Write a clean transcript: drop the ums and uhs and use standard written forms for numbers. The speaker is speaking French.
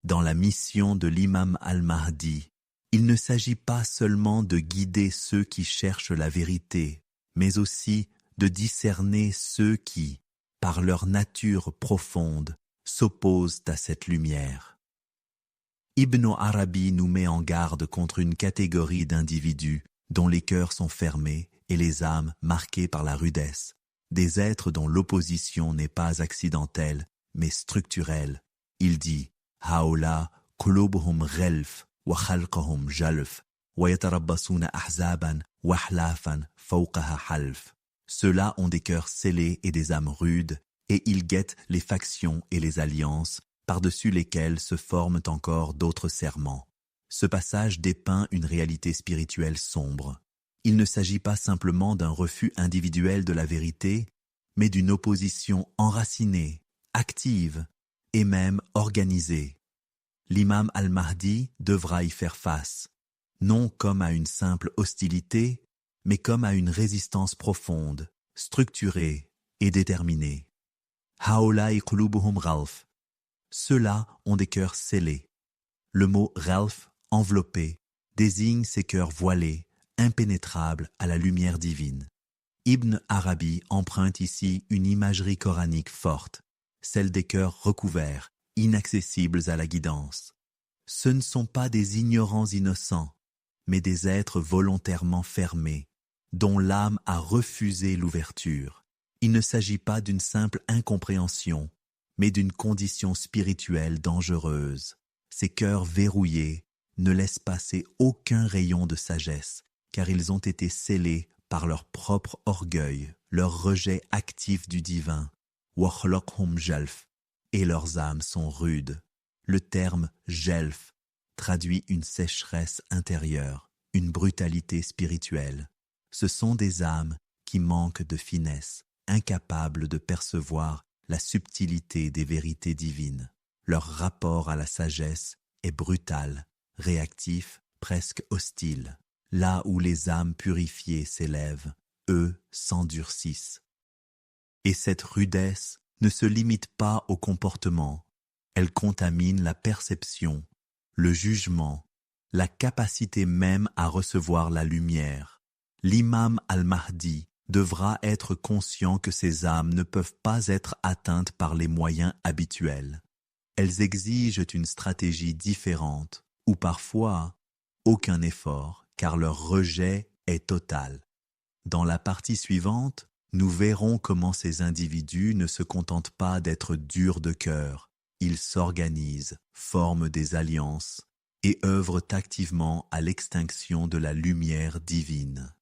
dans la mission de l'imam al-Mahdi, il ne s'agit pas seulement de guider ceux qui cherchent la vérité, mais aussi de discerner ceux qui, par leur nature profonde, s'opposent à cette lumière. Ibn Arabi nous met en garde contre une catégorie d'individus dont les cœurs sont fermés et les âmes marquées par la rudesse, des êtres dont l'opposition n'est pas accidentelle, mais structurelle. Il dit « Haola qulubuhum ghelf wa khalqahum jalf wa yatarabbasuna ahzaban wa hlafan fawqaha half » Ceux-là ont des cœurs scellés et des âmes rudes, et ils guettent les factions et les alliances, par-dessus lesquelles se forment encore d'autres serments. Ce passage dépeint une réalité spirituelle sombre. Il ne s'agit pas simplement d'un refus individuel de la vérité, mais d'une opposition enracinée, active et même organisée. L'imam al-Mahdi devra y faire face, non comme à une simple hostilité, mais comme à une résistance profonde, structurée et déterminée. Haoulaï qulubuhum ghalf. Ceux-là ont des cœurs scellés. Le mot ghalf, enveloppé, désigne ces cœurs voilés, impénétrables à la lumière divine. Ibn Arabi emprunte ici une imagerie coranique forte, celle des cœurs recouverts, inaccessibles à la guidance. Ce ne sont pas des ignorants innocents, mais des êtres volontairement fermés, dont l'âme a refusé l'ouverture. Il ne s'agit pas d'une simple incompréhension, mais d'une condition spirituelle dangereuse. Ces cœurs verrouillés ne laissent passer aucun rayon de sagesse, car ils ont été scellés par leur propre orgueil, leur rejet actif du divin, وَخْلَقْهُمْ جَلْف, et leurs âmes sont rudes. Le terme « jelf » traduit une sécheresse intérieure, une brutalité spirituelle. Ce sont des âmes qui manquent de finesse, incapables de percevoir la subtilité des vérités divines. Leur rapport à la sagesse est brutal, réactif, presque hostile. Là où les âmes purifiées s'élèvent, eux s'endurcissent. Et cette rudesse ne se limite pas au comportement, elle contamine la perception, le jugement, la capacité même à recevoir la lumière. L'imam al-Mahdi devra être conscient que ces âmes ne peuvent pas être atteintes par les moyens habituels. Elles exigent une stratégie différente, ou parfois aucun effort, car leur rejet est total. Dans la partie suivante, nous verrons comment ces individus ne se contentent pas d'être durs de cœur. Ils s'organisent, forment des alliances et œuvrent activement à l'extinction de la lumière divine.